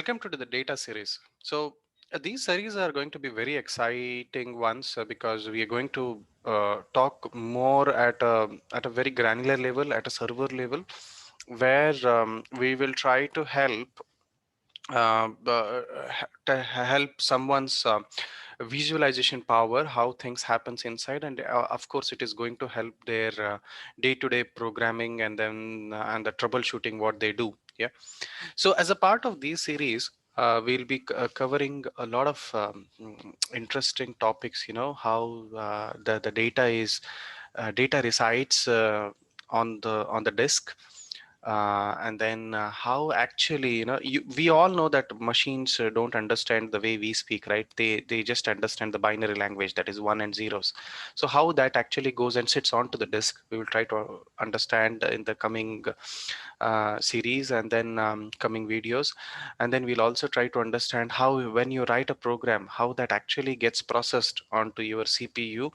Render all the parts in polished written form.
Welcome to the data series. These series are going to be very exciting ones because we are going to talk more at a very granular level, at a server level, where we will try to help someone's visualization power, how things happens inside, and of course it is going to help their day-to-day programming and then and the troubleshooting what they do. Yeah. So as a part of these series, we'll be covering a lot of interesting topics. You know how the data resides on the disk, and then how actually we all know that machines don't understand the way we speak, right? They just understand the binary language, that is one and zeros. So how that actually goes and sits onto the disk, we will try to understand in the coming series, and then coming videos. And then we'll also try to understand how, when you write a program, how that actually gets processed onto your CPU.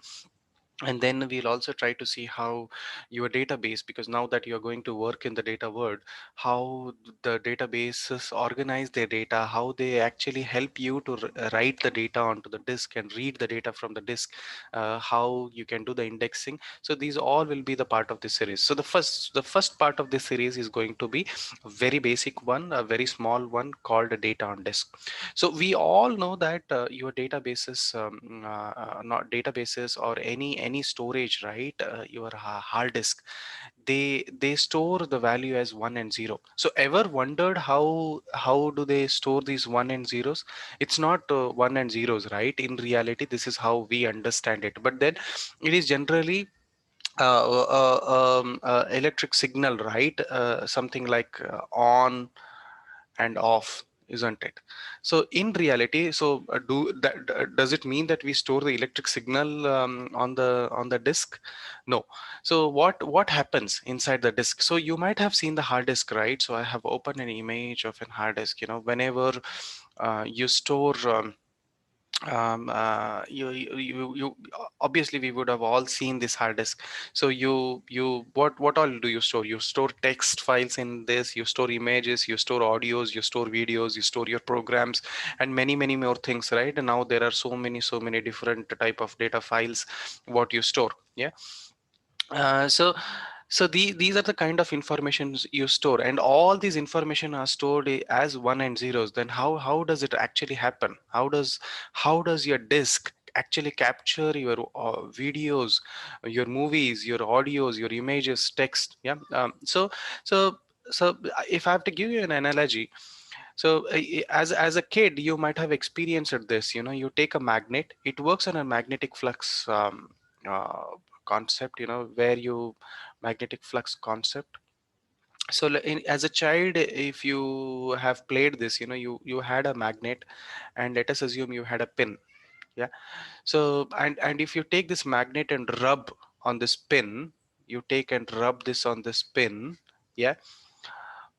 And then we'll also try to see how your database, because now that you're going to work in the data world, how the databases organize their data, how they actually help you to write the data onto the disk and read the data from the disk, how you can do the indexing. So these all will be the part of this series. So the first part of this series is going to be a very basic one, a very small one called a data on disk. So we all know that your databases, not databases or any storage, right? Your hard disk, they store the value as one and zero. So ever wondered how do they store these one and zeros? It's not one and zeros, right? In reality, this is how we understand it. But then it is generally electric signal, right? Something like on and off, isn't it? So in reality, so does it mean that we store the electric signal on the disk? No. So what happens inside the disk? So you might have seen the hard disk, right? So I have opened an image of an hard disk. Whenever you store you obviously, we would have all seen this hard disk. So what all do you store? You store text files in this, you store images, you store audios, you store videos, you store your programs, and many more things, right? And now there are so many different type of data files what you store. Yeah. So these are the kind of informations you store, and all these information are stored as one and zeros. Then how does it actually happen? How does your disk actually capture your videos, your movies, your audios, your images, text? Yeah. So if I have to give you an analogy, so as a kid, you might have experienced this. You take a magnet, it works on a magnetic flux concept, where you magnetic flux concept. So as a child, if you have played this, you had a magnet, and let us assume you had a pin. Yeah. So and if you take this magnet and rub on this pin, you take and rub this on this pin. Yeah.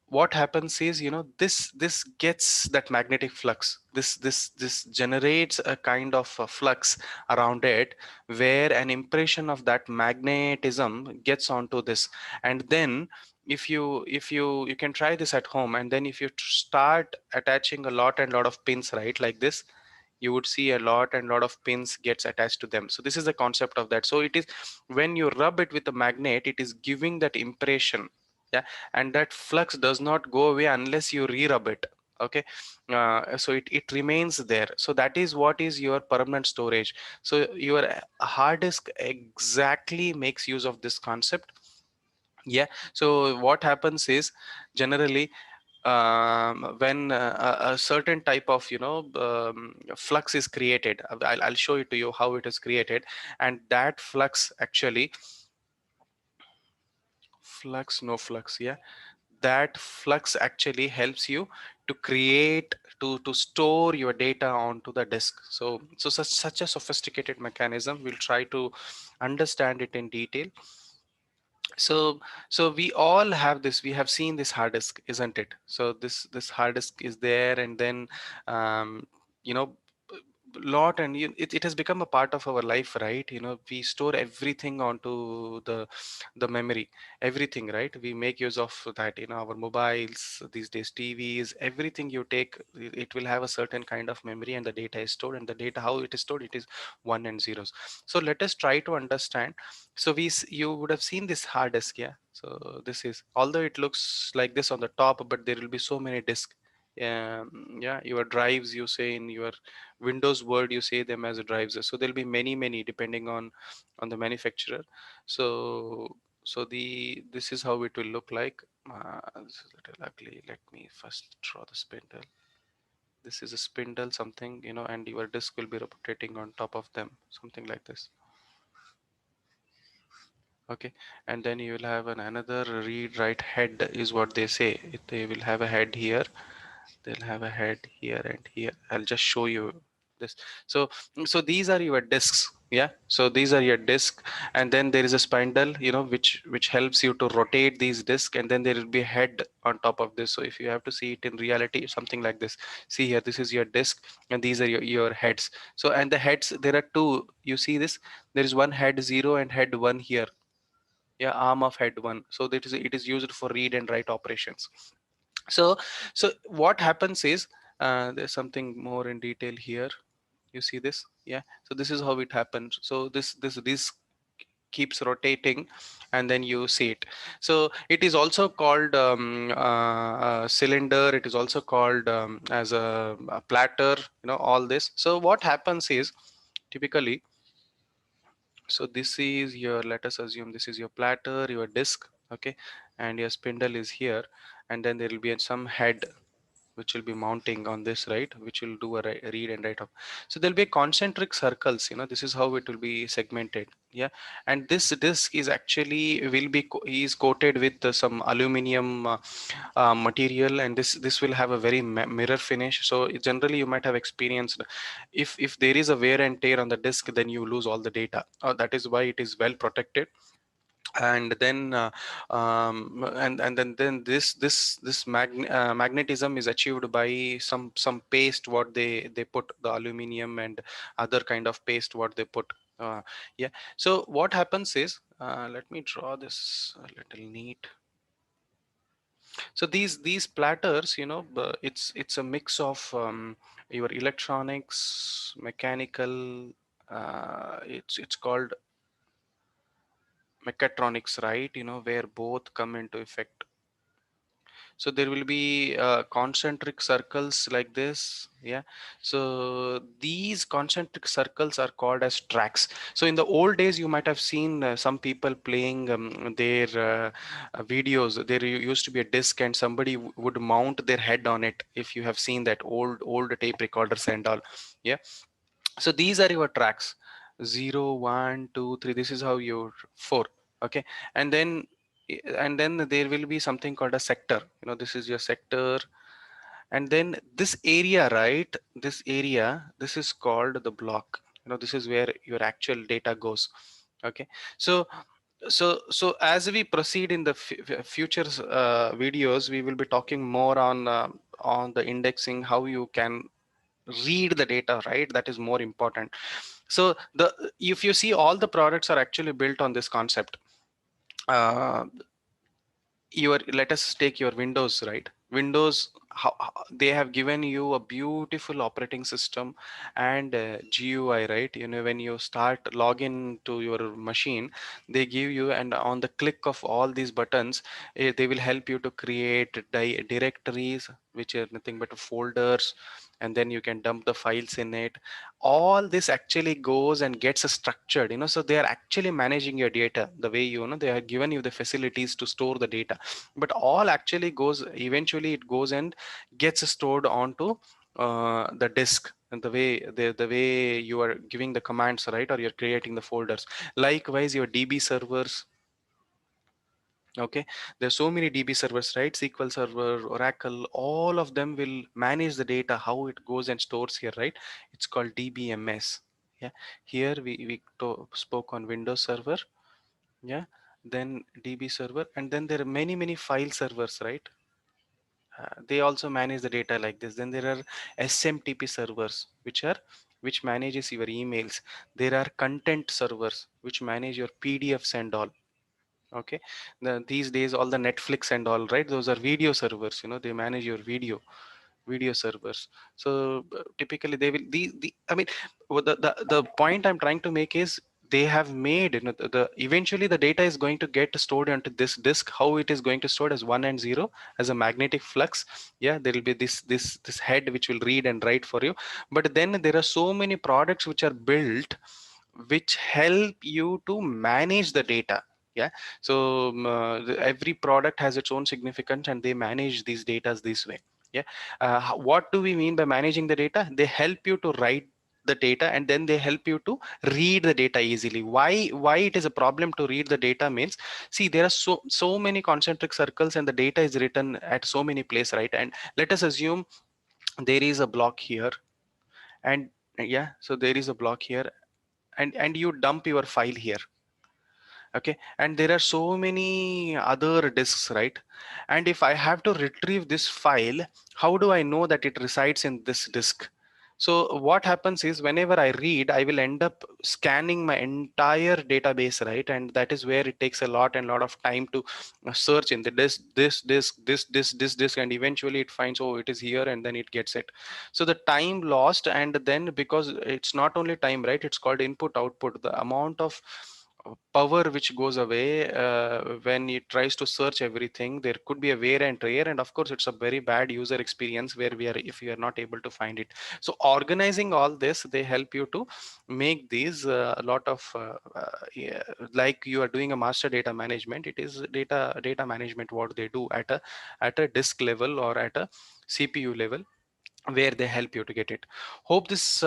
What happens is, this gets that magnetic flux, this generates a kind of a flux around it, where an impression of that magnetism gets onto this. And then if you can try this at home, and then if you start attaching a lot and lot of pins, right, like this, you would see a lot and lot of pins gets attached to them. So this is the concept of that. So it is, when you rub it with a magnet, it is giving that impression. Yeah. And that flux does not go away unless you re-rub it. Okay. So it remains there. So that is what is your permanent storage. So your hard disk exactly makes use of this concept. Yeah. So what happens is, generally, when a certain type of flux is created, I'll show it to you how it is created. And that flux actually, flux, no flux, yeah, that flux actually helps you to create, to store your data onto the disk. So such a sophisticated mechanism, we'll try to understand it in detail. So we all have this, we have seen this hard disk, isn't it? So this hard disk is there, and then um, you know lot, and it has become a part of our life, right? We store everything onto the memory, everything, right? We make use of that, our mobiles these days, TVs, everything you take, it will have a certain kind of memory, and the data is stored, and the data, how it is stored, it is one and zeros. So let us try to understand. So you would have seen this hard disk, yeah? So this is, although it looks like this on the top, but there will be so many disks. Yeah, your drives, you say in your Windows word, you say them as drives. So there'll be many depending on the manufacturer. So this is how it will look like. This is a little ugly. Let me first draw the spindle. This is a spindle, something, and your disk will be rotating on top of them, something like this. Okay, and then you will have another read write head is what they say. They will have a head here, they'll have a head here and here. I'll just show you this. So these are your disks, yeah? So these are your disk, and then there is a spindle, which helps you to rotate these disks, and then there will be a head on top of this. So if you have to see it in reality, something like this. See here, this is your disk, and these are your heads. So, and the heads, there are two, you see this, there is one head 0 and head 1 here. Yeah, arm of head 1. So that is, it is used for read and write operations. So so what happens is, there's something more in detail here. You see this, yeah? So this is how it happens. So this keeps rotating, and then you see it. So it is also called cylinder. It is also called as a platter, all this. So what happens is, typically, so this is your, let us assume this is your platter, your disk, okay, and your spindle is here, and then there will be some head which will be mounting on this, right, which will do a read and write up. So there'll be concentric circles, this is how it will be segmented, yeah? And this disk is actually will be is coated with some aluminum material, and this will have a very mirror finish. So generally you might have experienced, if there is a wear and tear on the disk, then you lose all the data. That is why it is well protected. And then then this magnetism is achieved by some paste what they put, the aluminum and other kind of paste what they put. Yeah. So what happens is, let me draw this a little neat. So these platters, it's a mix of your electronics, mechanical, it's called mechatronics, right? Where both come into effect. So there will be concentric circles like this, yeah? So these concentric circles are called as tracks. So in the old days, you might have seen some people playing their videos. There used to be a disc, and somebody would mount their head on it, if you have seen that old tape recorders and all, yeah? So these are your tracks: 0, 1, 2, 3. This is how your 4, okay? And then there will be something called a sector. This is your sector. And then this area, right, this is called the block. This is where your actual data goes, okay? So as we proceed in the future videos, we will be talking more on the indexing, how you can read the data, right? That is more important. So if you see, all the products are actually built on this concept. uh, Let us take your Windows, right? Windows, they have given you a beautiful operating system and GUI, right? When you start login to your machine, they give you, and on the click of all these buttons, they will help you to create directories, which are nothing but folders, and then you can dump the files in it. All this actually goes and gets structured, so they are actually managing your data the way, they have given you the facilities to store the data. But all actually goes, eventually it goes and gets stored onto the disk, and the way you are giving the commands, right, or you're creating the folders. Likewise, your DB servers, okay, there's so many DB servers, right? SQL Server, Oracle, all of them will manage the data, how it goes and stores here, right? It's called DBMS. Yeah, here we spoke on Windows Server, yeah, then DB server, and then there are many file servers, right? They also manage the data like this. Then there are SMTP servers, which are which manages your emails. There are content servers which manage your PDFs and all. Okay, these days all the Netflix and all, right, those are video servers, they manage your video servers. So typically they will I mean, the point I'm trying to make is they have made, the eventually the data is going to get stored onto this disk. How it is going to store as 1 and 0 as a magnetic flux. Yeah, there will be this head which will read and write for you. But then there are so many products which are built which help you to manage the data. Yeah, so every product has its own significance and they manage these data this way. Yeah, what do we mean by managing the data? They help you to write the data and then they help you to read the data easily. Why it is a problem to read the data means, see, there are so many concentric circles and the data is written at so many places, right? And let us assume there is a block here, and yeah, so there is a block here, and you dump your file here. Okay, and there are so many other disks, right? And if I have to retrieve this file, how do I know that it resides in this disk? So what happens is, whenever I read, I will end up scanning my entire database, right? And that is where it takes a lot of time to search in the this disk, and eventually it finds, oh, it is here, and then it gets it. So the time lost, and then because it's not only time, right? It's called input output. The amount of power which goes away when it tries to search everything, there could be a wear and tear, and of course it's a very bad user experience where we are, if we are not able to find it. So organizing all this, they help you to make these a lot of yeah, like you are doing a master data management, it is data management what they do at a disk level or at a CPU level, where they help you to get it. Hope this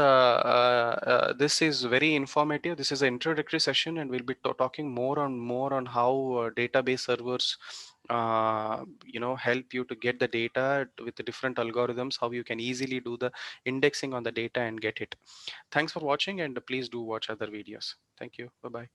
is very informative. This is an introductory session, and we'll be talking more on how database servers help you to get the data with the different algorithms, how you can easily do the indexing on the data and get it. Thanks for watching, and please do watch other videos. Thank you. Bye bye.